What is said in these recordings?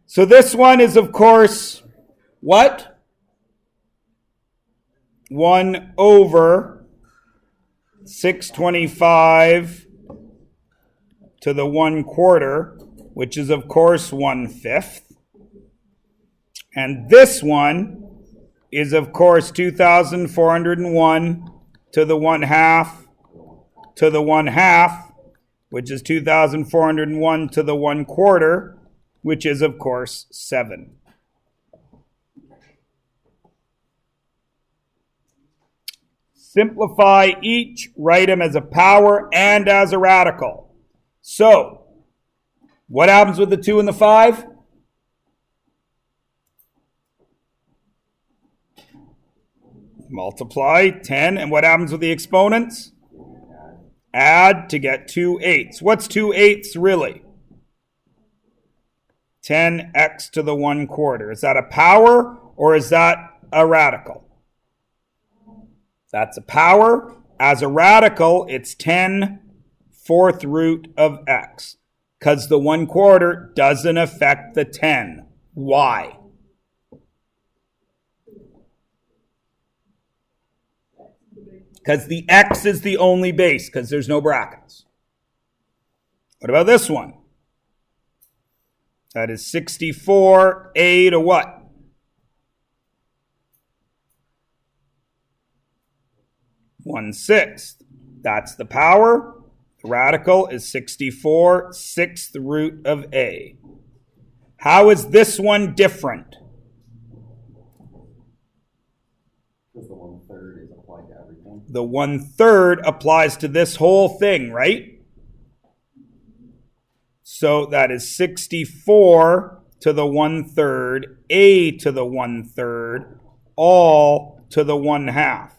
So this one is, of course, what? 1 over 625 to the 1/4, which is, of course, 1/5. And this one is, of course, 2,401 to the 1/2 to the 1/2, which is 2,401 to the 1/4, which is, of course, 7. Simplify each, write them as a power and as a radical. So, what happens with the 2 and the 5? Multiply 10, and what happens with the exponents? Add to get 2/8. What's 2/8 really? 10x to the 1/4. Is that a power or is that a radical? That's a power. As a radical, it's 10/4 root of x, because the 1/4 doesn't affect the 10. Why? Because the x is the only base, because there's no brackets. What about this one? That is 64a to what? 1/6. That's the power. The radical is 64 6th root of a. How is this one different? Because the 1/3 is applied to everything. The 1/3 applies to this whole thing, right? So that is 64 to the 1/3, a to the 1/3, all to the 1/2.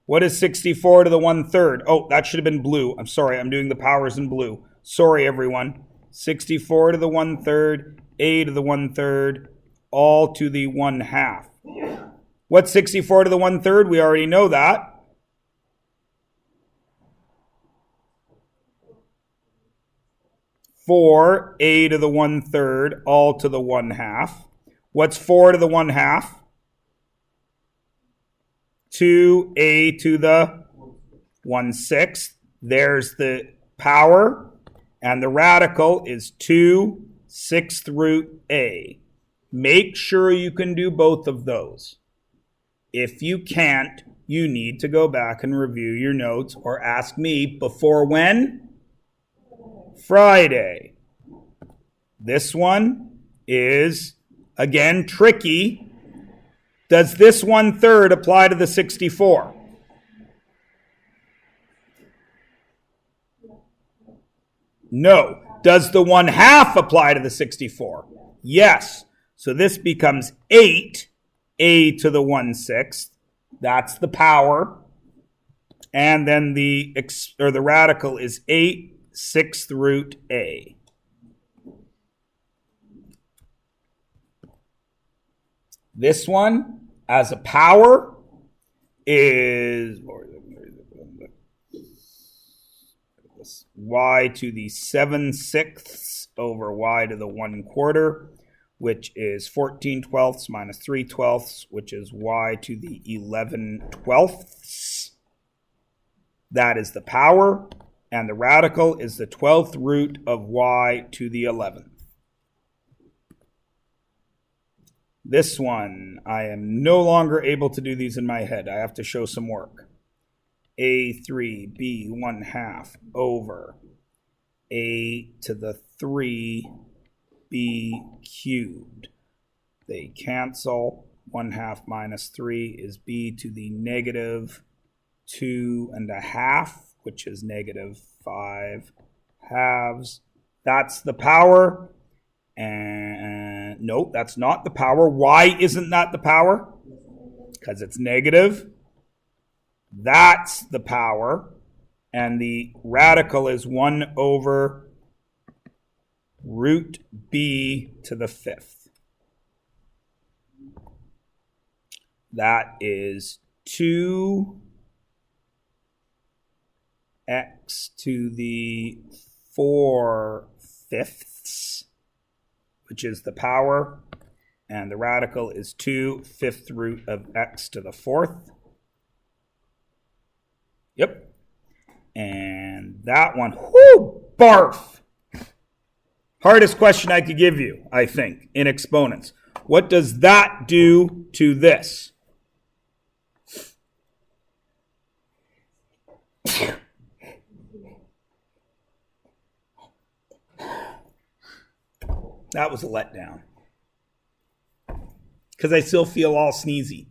What is 64 to the 1/3? Oh, that should have been blue. I'm sorry, I'm doing the powers in blue. Sorry, everyone. 64 to the 1/3, a to the 1/3, all to the 1/2. What's 64 to the 1/3? We already know that. Four, a to the 1/3, all to the 1/2. What's 4 to the 1/2? 2a to the 1/6. There's the power, and the radical is 2 6th root a. Make sure you can do both of those. If you can't, you need to go back and review your notes or ask me before when? Friday. This one is, again, tricky. Does this 1/3 apply to the 64? No. Does the 1/2 apply to the 64? Yes. So this becomes 8, a to the 1/6. That's the power. And then the radical is 8 6th root a. This one, as a power, is y to the 7/6 over y to the 1/4, which is 14/12 minus 3/12, which is y to the 11/12. That is the power, and the radical is the 12th root of y to the 11th. This one, I am no longer able to do these in my head. I have to show some work. a3b 1/2 over a to the 3b cubed. They cancel. 1/2 minus 3 is b to the negative 2.5, which is negative 5/2. That's the power. And no, that's not the power. Why isn't that the power? Because it's negative. That's the power. And the radical is 1 over root b to the 5th. That is 2x to the 4/5 which is the power, and the radical is 2 fifth root of x to the fourth. Yep. And that one, whoo, barf. Hardest question I could give you, I think, in exponents. What does that do to this? That was a letdown. Because I still feel all sneezy.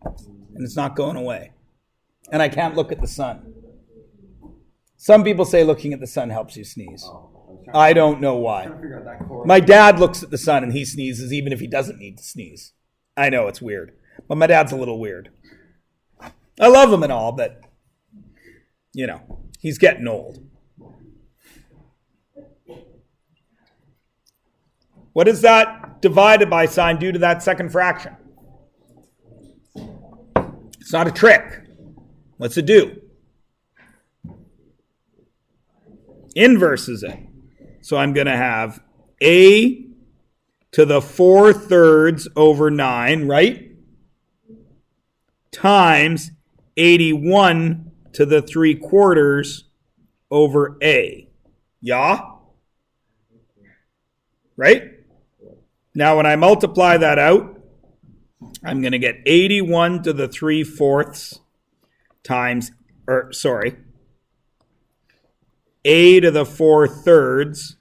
And it's not going away. And I can't look at the sun. Some people say looking at the sun helps you sneeze. I don't know why. My dad looks at the sun and he sneezes even if he doesn't need to sneeze. I know it's weird. But my dad's a little weird. I love him and all, but, you know, he's getting old. What does that divided by sign do to that second fraction? It's not a trick. What's it do? Inverses it. So I'm going to have a to the 4/3 over 9, right? Times 81 to the 3/4 over a. Yeah? Right? Now when I multiply that out, I'm going to get 81 to the 3/4 times, a to the 4/3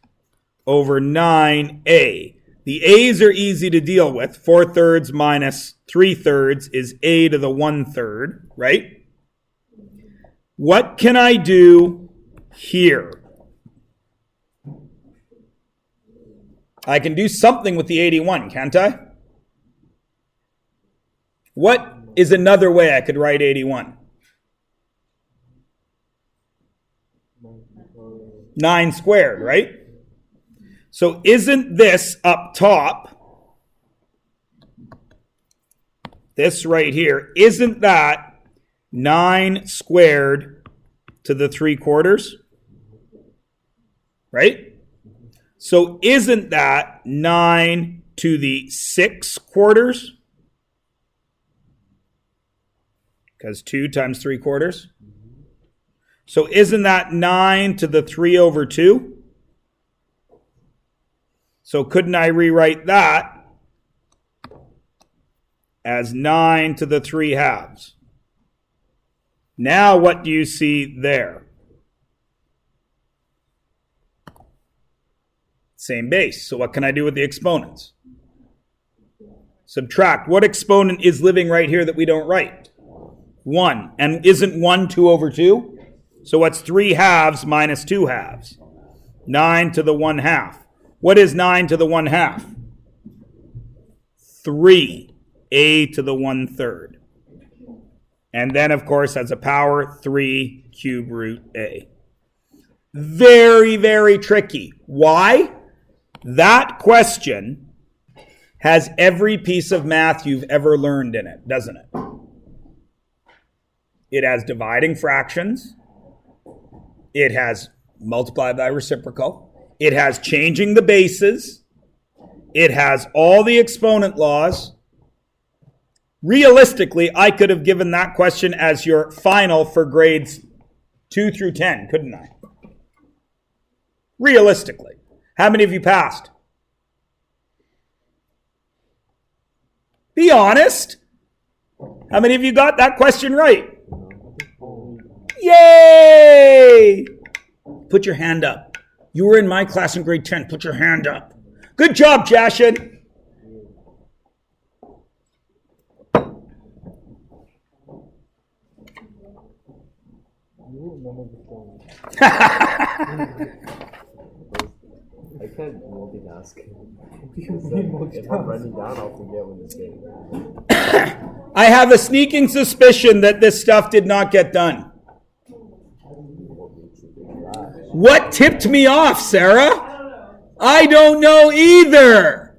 over 9a. The a's are easy to deal with. 4/3 minus 3/3 is a to the 1/3, right? What can I do here? I can do something with the 81, can't I? What is another way I could write 81? 9 squared, right? So isn't this up top, this right here, isn't that 9 squared to the 3/4? Right? So isn't that 9 to the 6/4? Because 2 times 3/4. So isn't that 9 to the 3/2? So couldn't I rewrite that as 9 to the 3/2? Now what do you see there? Same base. So what can I do with the exponents? Subtract. What exponent is living right here that we don't write? 1. And isn't 1 2/2? So what's 3/2 minus 2/2? 9 to the 1/2. What is 9 to the 1/2? 3. A to the 1/3. And then, of course, as a power, 3 cube root a. Very, very tricky. Why? That question has every piece of math you've ever learned in it, doesn't it? It has dividing fractions. It has multiply by reciprocal. It has changing the bases. It has all the exponent laws. Realistically, I could have given that question as your final for grades 2 through 10, couldn't I? Realistically. How many of you passed? Be honest. How many of you got that question right? Yay! Put your hand up. You were in my class in grade 10. Put your hand up. Good job, Jashin. I can't multitask. If I'm running down, I'll forget when it's getting. I have a sneaking suspicion that this stuff did not get done. What tipped me off, Sarah? I don't know either.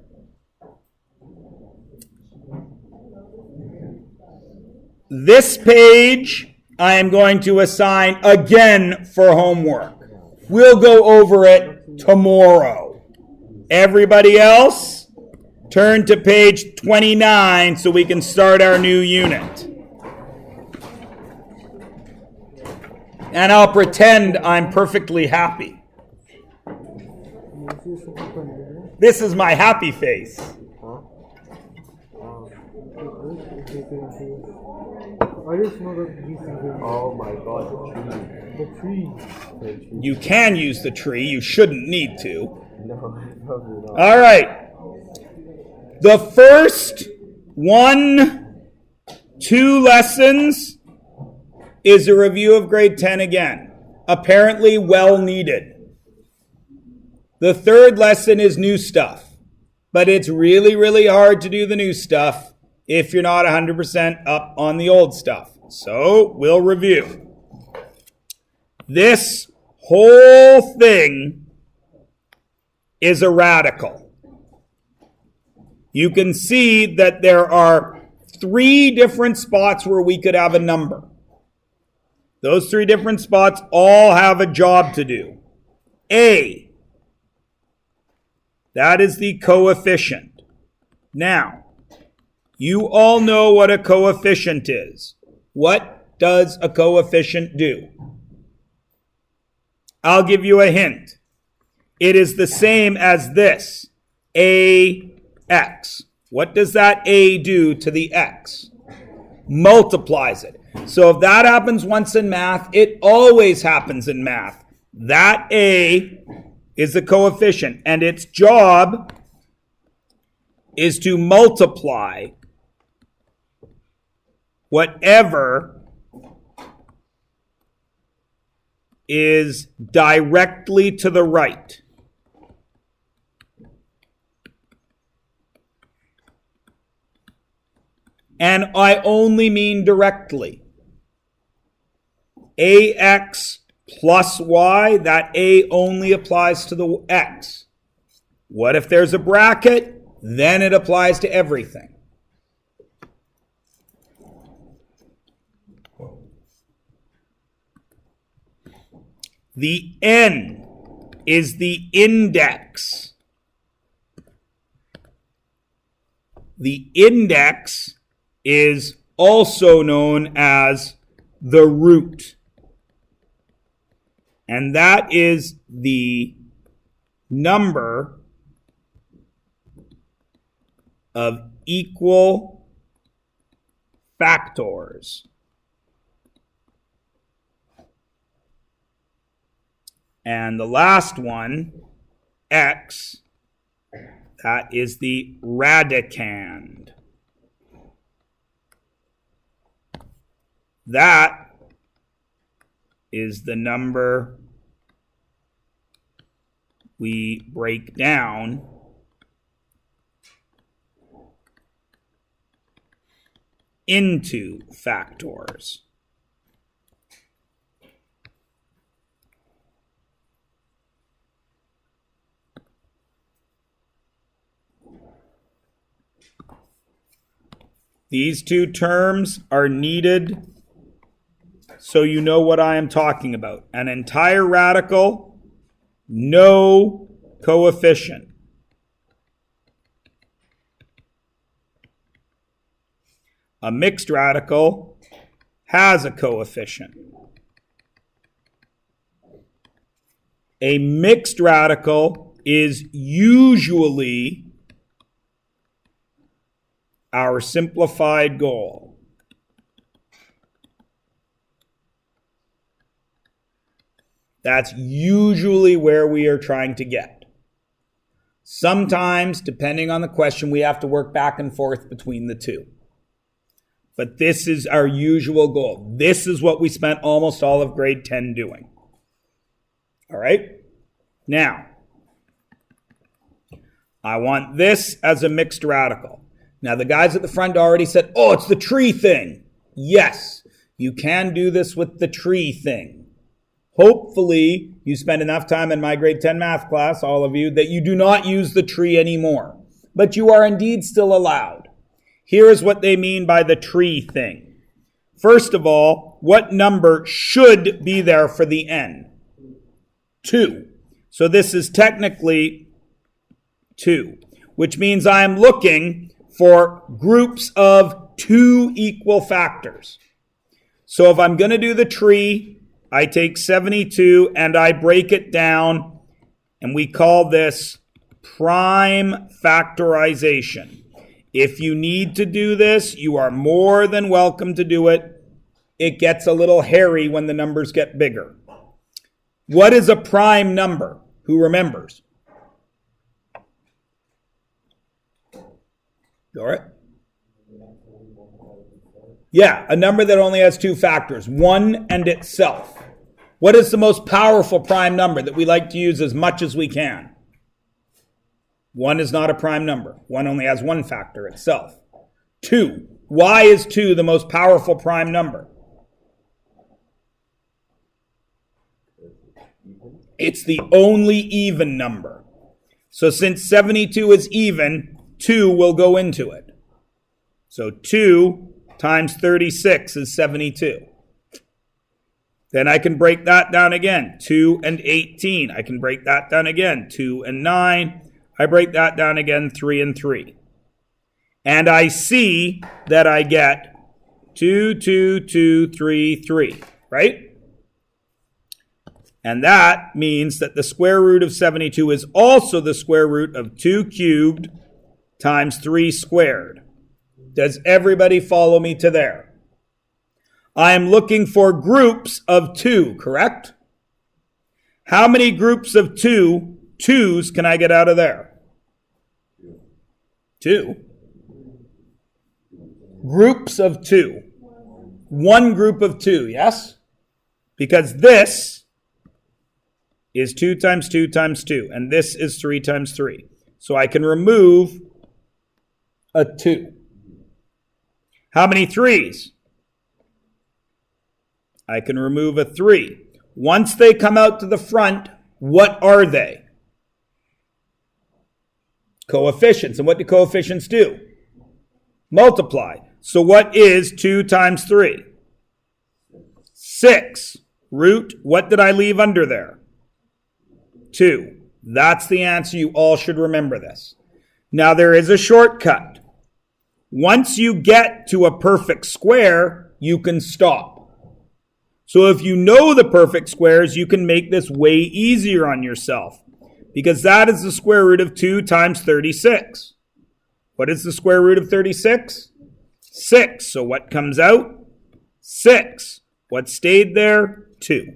This page I am going to assign again for homework. We'll go over it tomorrow. Everybody else, Turn to page 29 so we can start our new unit. And I'll pretend I'm perfectly happy. This is my happy face. Oh my god, the tree. You can use the tree. You shouldn't need to. No, probably not. All right. The first 2 lessons is a review of grade 10 again. Apparently well needed. The third lesson is new stuff. But it's really, really hard to do the new stuff if you're not 100% up on the old stuff. So we'll review. This whole thing is a radical. You can see that there are 3 different spots where we could have a number. Those 3 different spots all have a job to do. A, that is the coefficient. Now, you all know what a coefficient is. What does a coefficient do? I'll give you a hint. It is the same as this, AX. What does that A do to the X? Multiplies it. So if that happens once in math, it always happens in math. That A is the coefficient, and its job is to multiply whatever is directly to the right. And I only mean directly. AX plus Y, that A only applies to the X. What if there's a bracket? Then it applies to everything. The N is the index. The index is also known as the root. And that is the number of equal factors. And the last one, X, that is the radicand. That is the number we break down into factors. These 2 terms are needed so you know what I am talking about. An entire radical, no coefficient. A mixed radical has a coefficient. A mixed radical is usually our simplified goal. That's usually where we are trying to get. Sometimes, depending on the question, we have to work back and forth between the 2. But this is our usual goal. This is what we spent almost all of grade 10 doing. All right? Now, I want this as a mixed radical. Now, the guys at the front already said, oh, it's the tree thing. Yes, you can do this with the tree thing. Hopefully, you spend enough time in my grade 10 math class, all of you, that you do not use the tree anymore. But you are indeed still allowed. Here is what they mean by the tree thing. First of all, what number should be there for the n? 2. So this is technically 2. which means I'm looking for groups of 2 equal factors. So if I'm going to do the tree, I take 72 and I break it down, and we call this prime factorization. If you need to do this, you are more than welcome to do it. It gets a little hairy when the numbers get bigger. What is a prime number? Who remembers? All right. Yeah, a number that only has 2 factors, 1 and itself. What is the most powerful prime number that we like to use as much as we can? 1 is not a prime number. 1 only has 1 factor, itself. 2. Why is 2 the most powerful prime number? It's the only even number. So since 72 is even, 2 will go into it. So 2 times 36 is 72. Then I can break that down again. 2 and 18. I can break that down again. 2 and 9. I break that down again. 3 and 3. And I see that I get 2, 2, 2, 3, 3. Right? And that means that the square root of 72 is also the square root of 2 cubed times 3 squared. Does everybody follow me to there? I am looking for groups of 2, correct? How many groups of 2s can I get out of there? 2. Groups of 2. 1 group of 2, yes? Because this is 2 times 2 times 2, and this is 3 times 3. So I can remove a 2. How many 3s? I can remove a 3. Once they come out to the front, what are they? Coefficients. And what do coefficients do? Multiply. So what is 2 times 3? 6. Root, what did I leave under there? 2. That's the answer. You all should remember this. Now there is a shortcut. Once you get to a perfect square, you can stop. So if you know the perfect squares, you can make this way easier on yourself, because that is the square root of 2 times 36. What is the square root of 36? 6. So what comes out? 6. What stayed there? 2.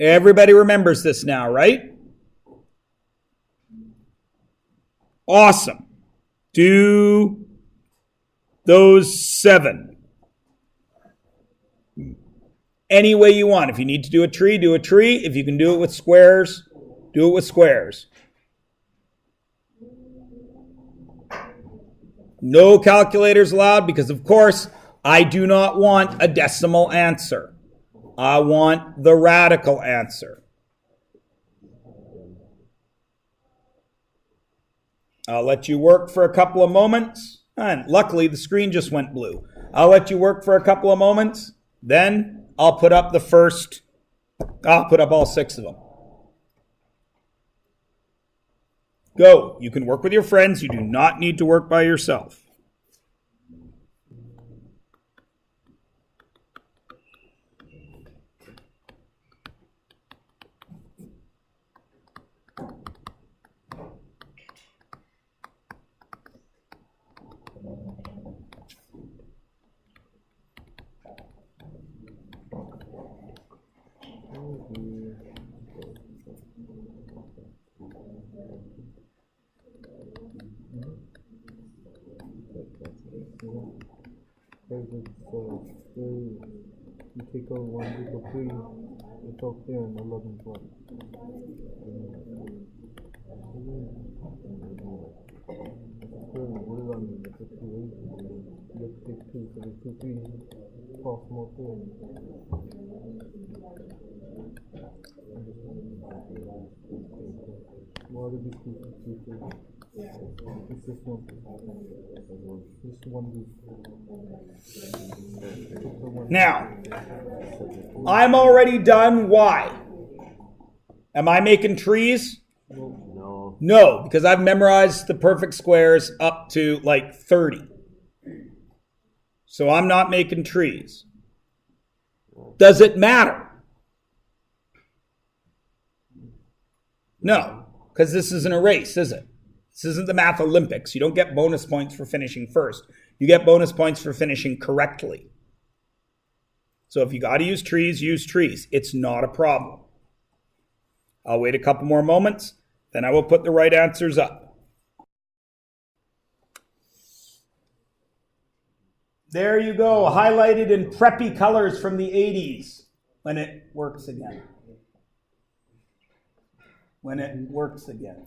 Everybody remembers this now, right? Awesome. Do those 7. Any way you want. If you need to do a tree, do a tree. If you can do it with squares, do it with squares. No calculators allowed because, of course, I do not want a decimal answer. I want the radical answer. I'll let you work for a couple of moments. And luckily, the screen just went blue. I'll let you work for a couple of moments. Then I'll put up all 6 of them. Go. You can work with your friends. You do not need to work by yourself. You take out 1 group of 3, it's out there and 11 is 1. What does that mean? It's a 2, 8. You have to take 2, so there's 2, 3. Cross them out there. What are these 2, 3? It's this one. This one. Now, I'm already done. Why? Am I making trees? No. No, because I've memorized the perfect squares up to like 30. So I'm not making trees. Does it matter? No, because this isn't a race, is it? This isn't the Math Olympics. You don't get bonus points for finishing first. You get bonus points for finishing correctly. So if you got to use trees, use trees. It's not a problem. I'll wait a couple more moments, then I will put the right answers up. There you go, highlighted in preppy colors from the 80s. When it works again. When it works again.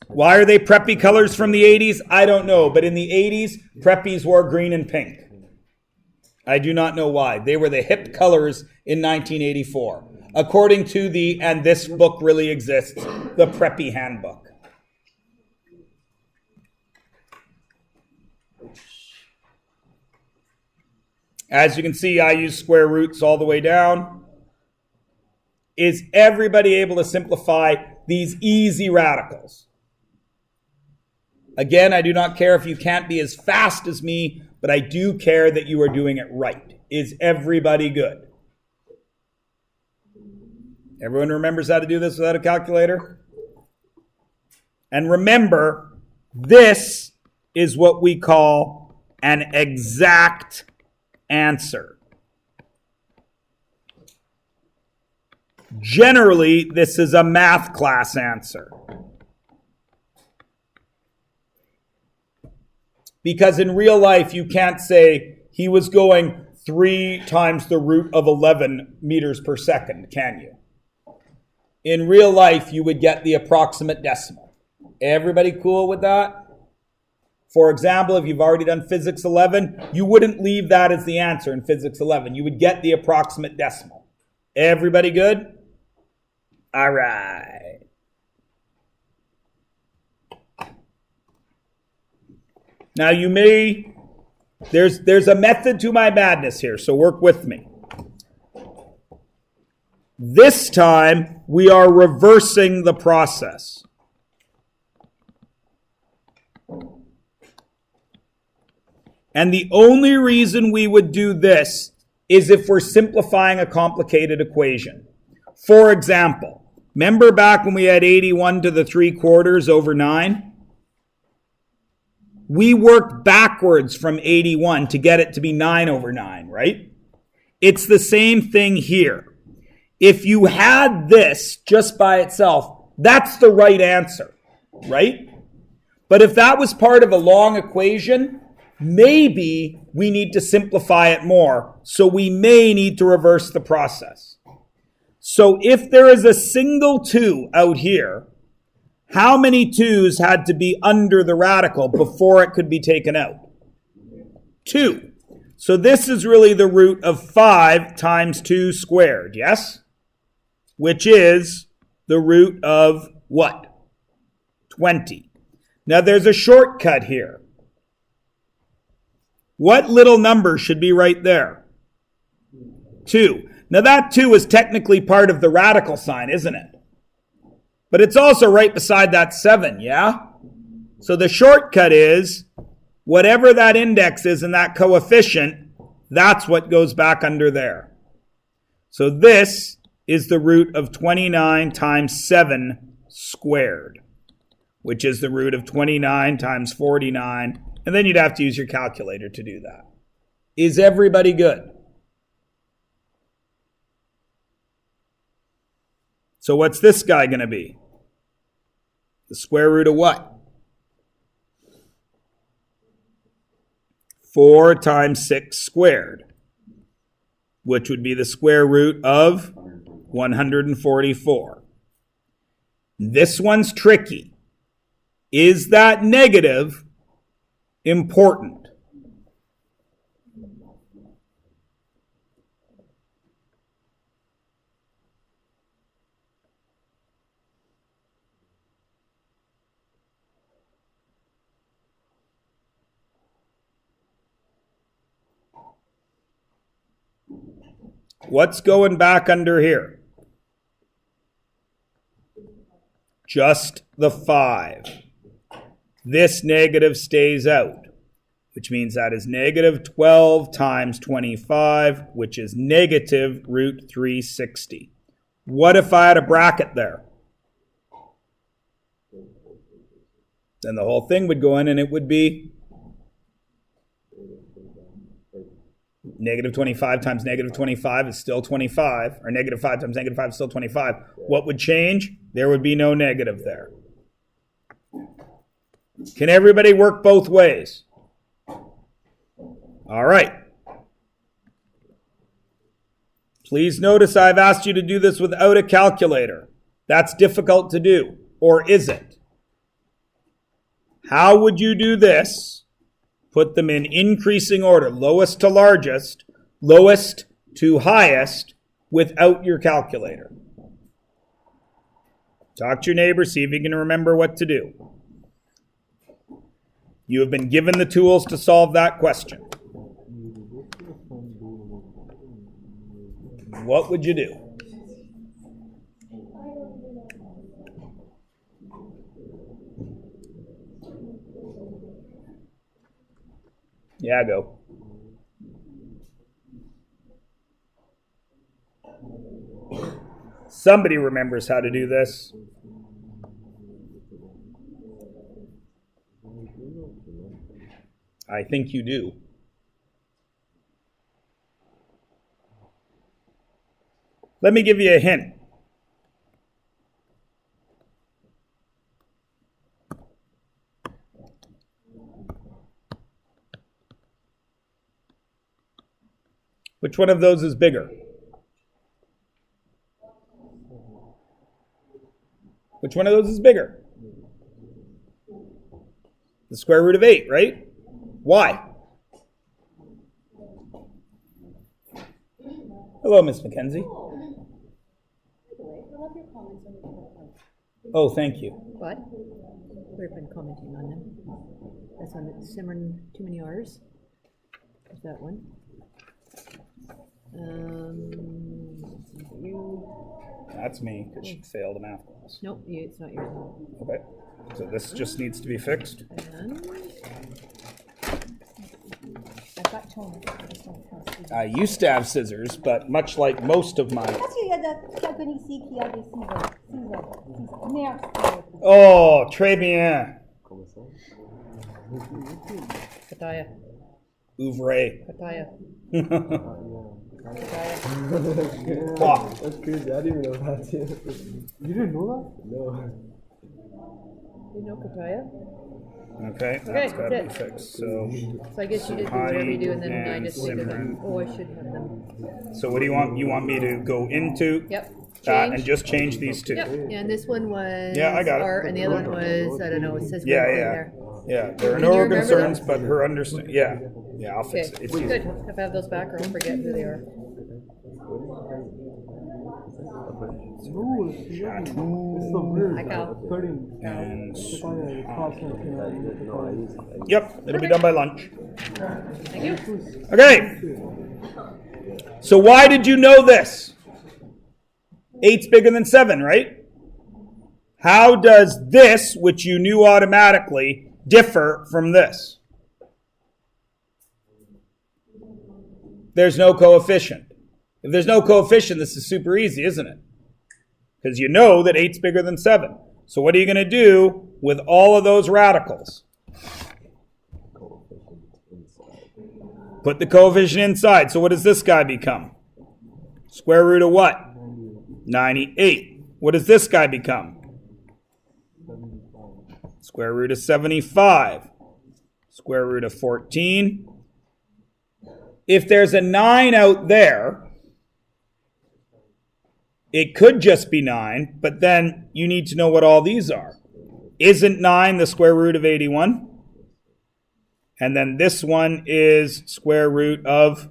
Why are they preppy colors from the 80s? I don't know, but in the 80s, preppies wore green and pink. I do not know why. They were the hip colors in 1984. According to the, and this book really exists, the Preppy Handbook. As you can see, I use square roots all the way down. Is everybody able to simplify these easy radicals? Again, I do not care if you can't be as fast as me, but I do care that you are doing it right. Is everybody good? Everyone remembers how to do this without a calculator? And remember, this is what we call an exact answer. Generally, this is a math class answer. Because in real life, you can't say he was going 3 times the root of 11 meters per second, can you? In real life, you would get the approximate decimal. Everybody cool with that? For example, if you've already done Physics 11, you wouldn't leave that as the answer in Physics 11. You would get the approximate decimal. Everybody good? All right. Now you may, there's a method to my madness here, so work with me. This time, we are reversing the process. And the only reason we would do this is if we're simplifying a complicated equation. For example, remember back when we had 81 to the 3/4 over 9? We worked backwards from 81 to get it to be 9 over 9, right? It's the same thing here. If you had this just by itself, that's the right answer, right? But if that was part of a long equation, maybe we need to simplify it more. So we may need to reverse the process. So if there is a single 2 out here, how many 2's had to be under the radical before it could be taken out? 2. So this is really the root of 5 times 2 squared, yes? Which is the root of what? 20. Now there's a shortcut here. What little number should be right there? 2. Now that 2 is technically part of the radical sign, isn't it? But it's also right beside that 7, yeah? So the shortcut is, whatever that index is in that coefficient, that's what goes back under there. So this is the root of 29 times 7 squared, which is the root of 29 times 49. And then you'd have to use your calculator to do that. Is everybody good? So what's this guy going to be? The square root of what? 4 times 6 squared, which would be the square root of 144. This one's tricky. Is that negative important? What's going back under here? just the 5. This negative stays out, which means that is negative 12 times 25, which is negative root 360. What if I had a bracket there? Then the whole thing would go in and it would be negative 25 times negative 25 is still 25, or negative 5 times negative 5 is still 25. What would change? There would be no negative there. Can everybody work both ways? All right. Please notice I've asked you to do this without a calculator. That's difficult to do, or is it? How would you do this? Put them in increasing order, lowest to largest, lowest to highest, without your calculator. Talk to your neighbor, see if you can remember what to do. You have been given the tools to solve that question. What would you do? Yeah, go. Somebody remembers how to do this. I think you do. Let me give you a hint. Which one of those is bigger? Which one of those is bigger? The square root of 8, right? Why? Hello, Miss McKenzie. Oh, thank you. What? We've been commenting on them. That's on the simmering too many R's. There's that one. That's me, because she failed a math class. Nope, it's not yours. Okay, so this just needs to be fixed. And I've got toner. I just don't have scissors. I used to have scissors, but much like most of my... Parce qu'il y a quelqu'un ici qui a des ciseaux. Merci. Oh, très bien. Comment ça? Kataya. Ouvre. Kataya. Oh, That's crazy. I didn't even know that. You didn't know that? No. You know Kataya? okay, that's got to be that's it. fixed. So I guess you did whatever you do, and then I just did them. Oh, I should have them. what do you want? You want me to go into Yep. that Change. and just change these two? Yep. And this one was Yeah, I got it. R, and the other one was, I don't know, it says Yeah, right yeah. there. Yeah, there are Can no you remember concerns, those? but her understand. Yeah, I'll Okay, fix it. It's good. easy. If I have those back, or I'll forget who they are. Hi, Cal. And No, yep, it'll be done by lunch. Thank you. Okay. So why did you know this? 8's bigger than 7, right? How does this, which you knew automatically, differ from this? There's no coefficient. If there's no coefficient, this is super easy, isn't it? Because you know that 8's bigger than 7. So what are you going to do with all of those radicals? Put the coefficient inside. So what does this guy become? Square root of what? 98. What does this guy become? Square root of 75. Square root of 14. If there's a 9 out there, it could just be 9, but then you need to know what all these are. Isn't 9 the square root of 81? And then this one is square root of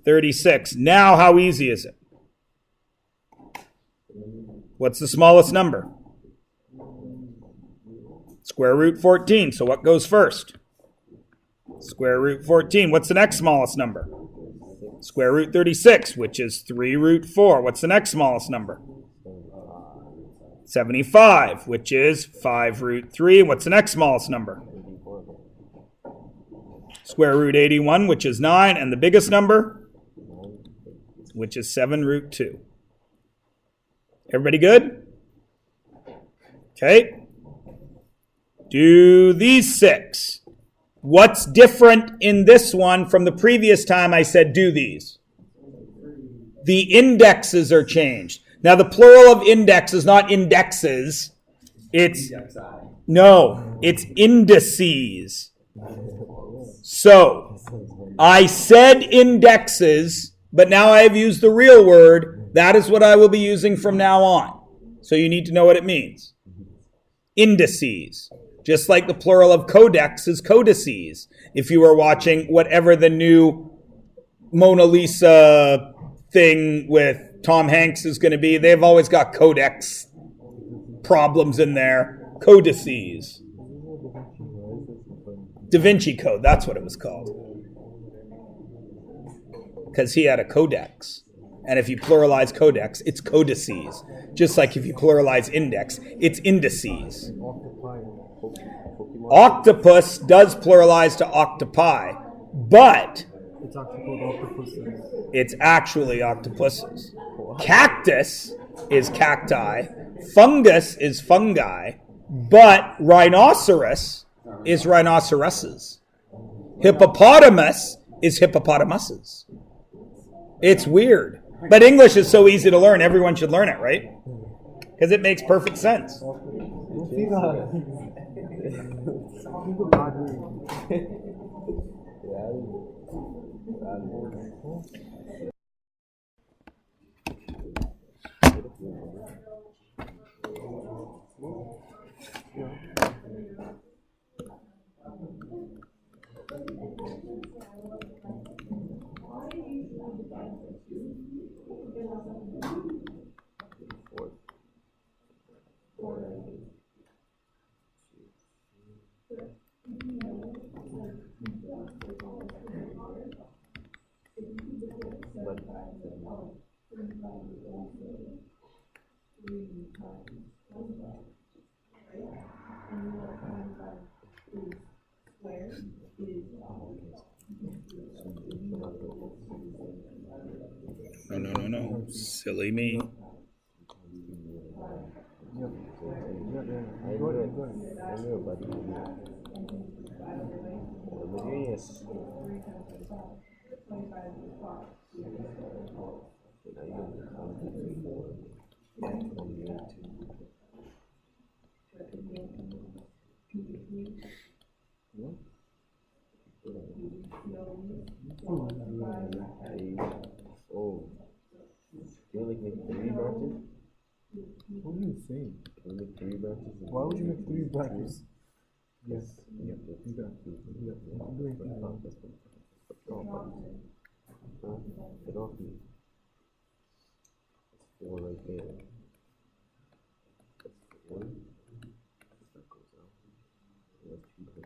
36. Now, how easy is it? What's the smallest number? Square root 14. So what goes first? Square root 14. What's the next smallest number? Square root 36, which is 3 root 4. What's the next smallest number? 75, which is 5 root 3. What's the next smallest number? Square root 81, which is 9. And the biggest number? Which is 7 root 2. Everybody good? Okay. Do these 6. What's different in this one from the previous time I said do these? The indexes are changed. Now the plural of index is not indexes. It's indices. So I said indexes, but now I have used the real word. That is what I will be using from now on. So you need to know what it means. Indices. Just like the plural of codex is codices. If you were watching whatever the new Mona Lisa thing with Tom Hanks is going to be, they've always got codex problems in there. Codices. Da Vinci Code, that's what it was called. Because he had a codex. And if you pluralize codex, it's codices. Just like if you pluralize index, it's indices. Octopus does pluralize to octopi, but it's actually octopuses. Cactus is cacti, fungus is fungi, but rhinoceros is rhinoceroses. Hippopotamus is hippopotamuses. It's weird. But English is so easy to learn, everyone should learn it, right? Because it makes perfect sense. No. Silly me. Can we make 3 branches? What are you saying? Can we make 3 branches? Why would you make 3 branches? Yes. You got 2. Get off me. 4 right there. That's 1. That goes out. That's 2.2.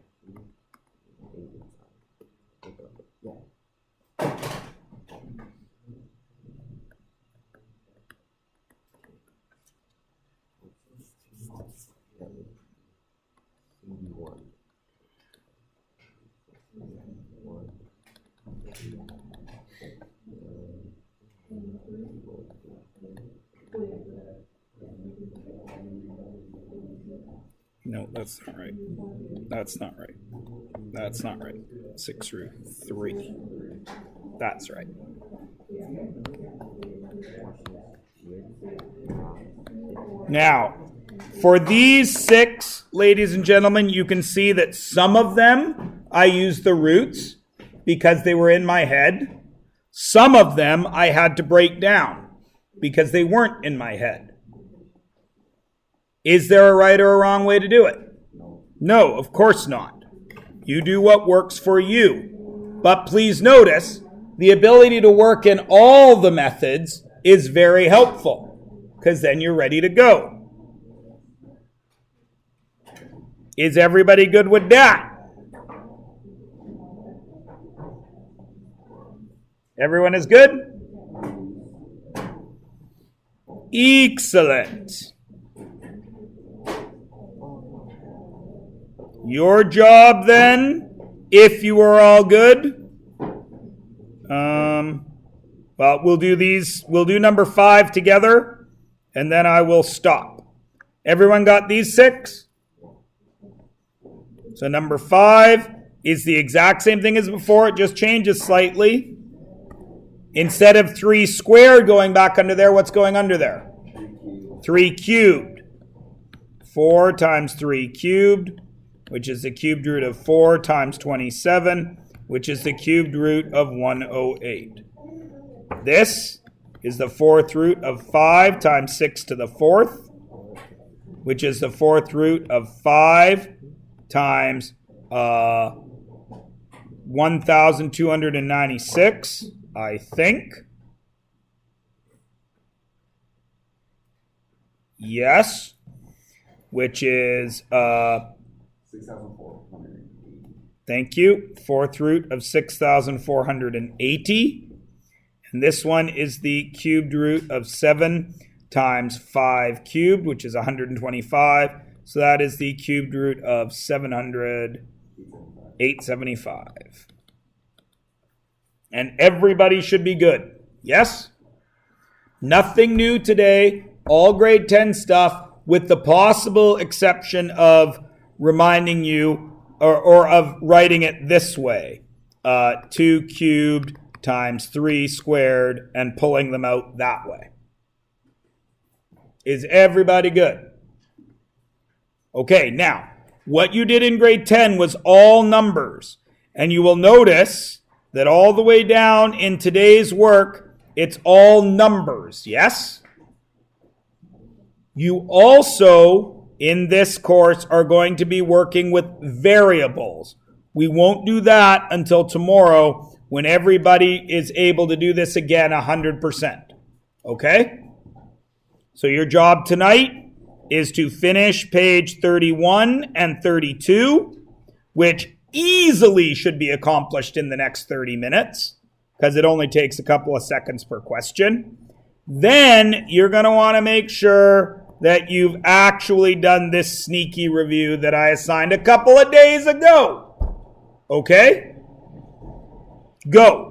8 inside. Yeah. No, that's not right. That's not right. That's not right. 6 root 3. That's right. Now, for these 6, ladies and gentlemen, you can see that some of them I used the roots because they were in my head. Some of them I had to break down because they weren't in my head. Is there a right or a wrong way to do it? No, of course not. You do what works for you. But please notice, the ability to work in all the methods is very helpful because then you're ready to go. Is everybody good with that? Everyone is good? Excellent. Your job then, if you are all good, well, we'll do number 5 together, and then I will stop. Everyone got these 6? So number 5 is the exact same thing as before, it just changes slightly. Instead of 3 squared going back under there, what's going under there? 3 cubed. 4 times 3 cubed, which is the cubed root of 4 times 27, which is the cubed root of 108. This is the 4th root of 5 times 6 to the 4th, which is the 4th root of 5 times 1,296, I think. Yes. Which is 6,480. Thank you. 4th root of 6,480. And this one is the cubed root of 7 times 5 cubed, which is 125. So that is the cubed root of 875. And everybody should be good. Yes? Nothing new today. All grade 10 stuff, with the possible exception of reminding you or of writing it this way. 2 cubed times 3 squared and pulling them out that way. Is everybody good? Okay, now, what you did in grade 10 was all numbers. And you will notice that all the way down in today's work, it's all numbers, yes? You also, in this course, are going to be working with variables. We won't do that until tomorrow when everybody is able to do this again 100%. Okay? So your job tonight is to finish page 31 and 32, which easily should be accomplished in the next 30 minutes because it only takes a couple of seconds per question. Then you're going to want to make sure that you've actually done this sneaky review that I assigned a couple of days ago. Okay? Go.